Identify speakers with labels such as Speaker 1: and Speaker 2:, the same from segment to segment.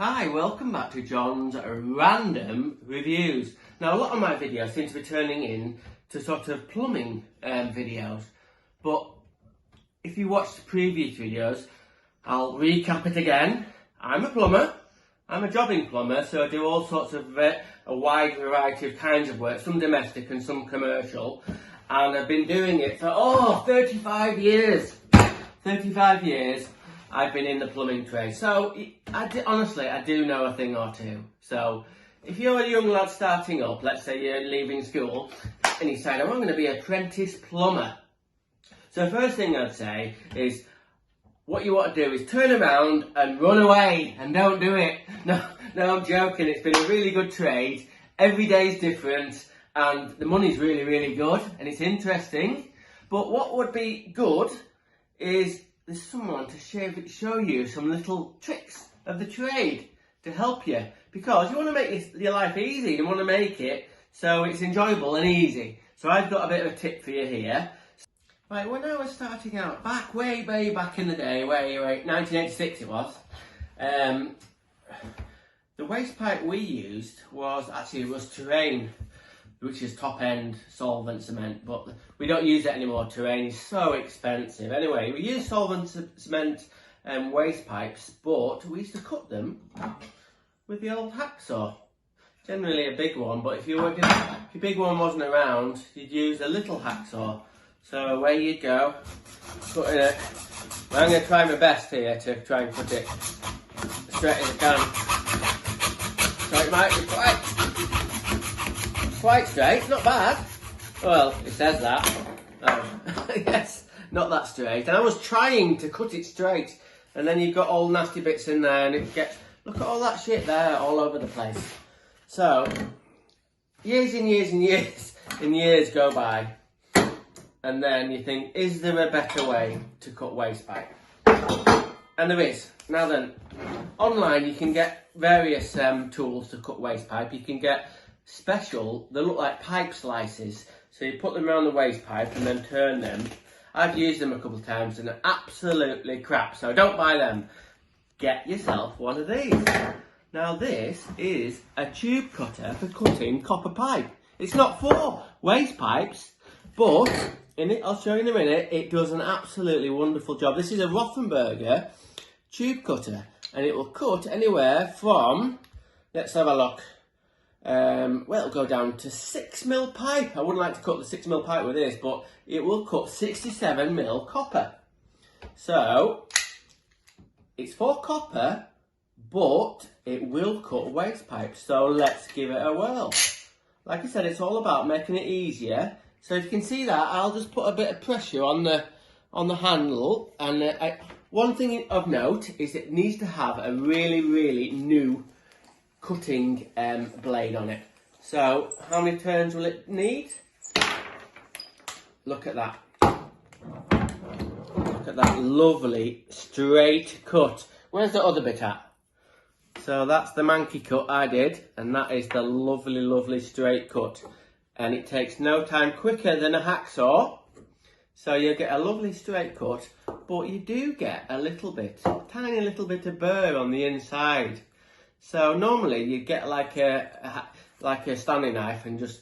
Speaker 1: Hi, welcome back to Jon's Random Reviews. Now, a lot of my videos seem to be turning in to sort of plumbing videos, but if you watched the previous videos, I'll recap it again. I'm a plumber. I'm a jobbing plumber, so I do all sorts of a wide variety of kinds of work, some domestic and some commercial, and I've been doing it for 35 years. 35 years. I've been in the plumbing trade, so honestly, I do know a thing or two. So if you're a young lad starting up, let's say you're leaving school, and you say, I'm going to be an apprentice plumber. So the first thing I'd say is, what you want to do is turn around and run away, and don't do it. No, I'm joking, it's been a really good trade. Every day's different, and the money's really, really good, and it's interesting. But what would be good is there's someone to show you some little tricks of the trade to help you, because you want to make your life easy. You want to make it so it's enjoyable and easy. So I've got a bit of a tip for you here. Right, when I was starting out, way back in the day, 1986 it was, the waste pipe we used was terrain, which is top-end solvent cement, but we don't use it anymore. Terrain is so expensive. Anyway, we use solvent cement waste pipes, but we used to cut them with the old hacksaw. Generally a big one, but if your big one wasn't around, you'd use a little hacksaw. So away you go, cutting it. I'm going to try my best here to try and cut it straight as I can. So it might be quite straight, not bad. Well, it says that. Yes, not that straight. And I was trying to cut it straight, and then you've got all nasty bits in there, and it gets, look at all that shit there, all over the place. So, years and years and years and years go by, and then you think, is there a better way to cut waste pipe? And there is. Now then, online you can get various tools to cut waste pipe. You can get special, they look like pipe slices, so you put them around the waste pipe and then turn them. I've used them a couple of times and they're absolutely crap, so don't buy them. Get yourself one of these. Now this is a tube cutter for cutting copper pipe. It's not for waste pipes, but I'll show you in a minute, it does an absolutely wonderful job. This is a Rothenberger tube cutter, and it will cut anywhere from, let's have a look, well, it'll go down to 6mm pipe. I wouldn't like to cut the 6mm pipe with this, but it will cut 67mm copper. So, it's for copper, but it will cut waste pipe. So let's give it a whirl. Like I said, it's all about making it easier. So if you can see that, I'll just put a bit of pressure on the handle. And one thing of note is it needs to have a really, really new cutting blade on it. So how many turns will it need? Look at that. Look at that lovely straight cut. Where's the other bit at? So that's the manky cut I did, and that is the lovely straight cut. And it takes no time, quicker than a hacksaw. So you get a lovely straight cut, but you do get a little bit, tiny little bit of burr on the inside. So normally you get like a Stanley knife and just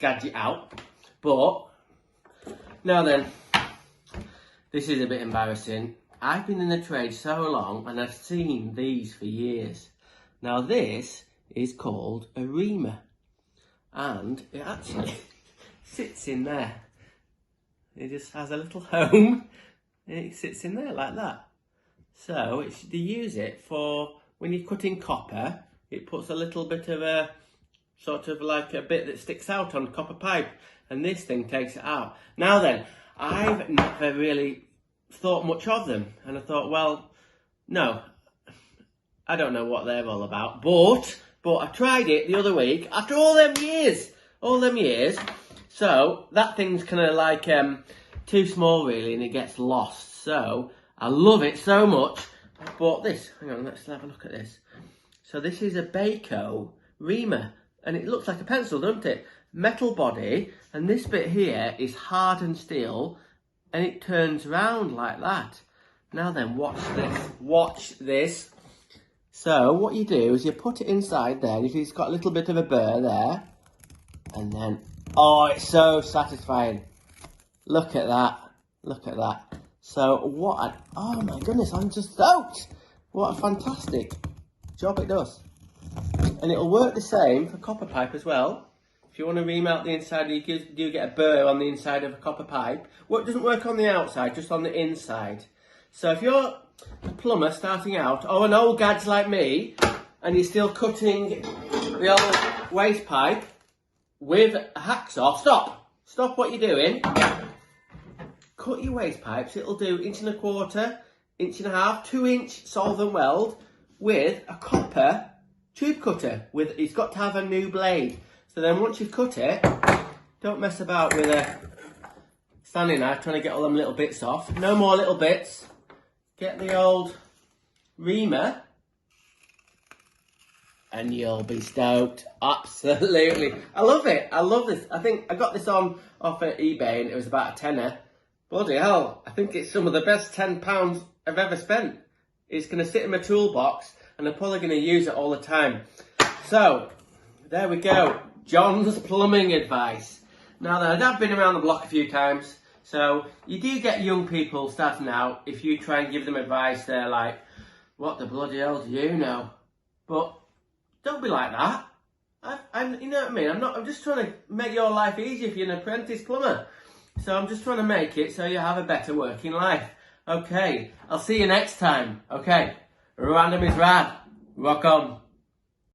Speaker 1: gadget out. But now then, this is a bit embarrassing. I've been in the trade so long and I've seen these for years. Now this is called a reamer, and it actually sits in there. It just has a little home and it sits in there like that. So they use it for when you're cutting copper. It puts a little bit of a sort of like a bit that sticks out on copper pipe, and this thing takes it out. Now then, I've never really thought much of them, and I thought, well, no, I don't know what they're all about, but I tried it the other week after all them years. So that thing's kind of like too small really, and it gets lost. So I love it so much. I bought this. Hang on, let's have a look at this. So this is a bahco reamer, and it looks like a pencil, doesn't it? Metal body, and this bit here is hardened steel, and it turns round like that. Now then, watch this. So what you do is you put it inside there, and you see it's got a little bit of a burr there, and then, oh, it's so satisfying. Look at that, look at that. So oh my goodness, I'm just stoked. What a fantastic job it does. And it'll work the same for copper pipe as well. If you want to remelt the inside, you do get a burr on the inside of a copper pipe. Well, it doesn't work on the outside, just on the inside. So if you're a plumber starting out, or an old gad's like me, and you're still cutting the old waste pipe with a hacksaw, stop what you're doing. Cut your waste pipes. It'll do 1.25 inch, 1.5 inch, 2 inch solvent weld with a copper tube cutter. It's got to have a new blade. So then once you've cut it, don't mess about with a standing knife trying to get all them little bits off. No more little bits. Get the old reamer and you'll be stoked. Absolutely. I love it. I love this. I think I got this off of eBay and it was about a tenner. Bloody hell. I think it's some of the best £10 I've ever spent. It's going to sit in my toolbox and I'm probably going to use it all the time. So, there we go. Jon's plumbing advice. Now then, I've been around the block a few times. So, you do get young people starting out. If you try and give them advice, they're like, what the bloody hell do you know? But don't be like that. You know what I mean? I'm just trying to make your life easier if you're an apprentice plumber. So I'm just trying to make it so you have a better working life. Okay, I'll see you next time. Okay, random is rad. Rock on.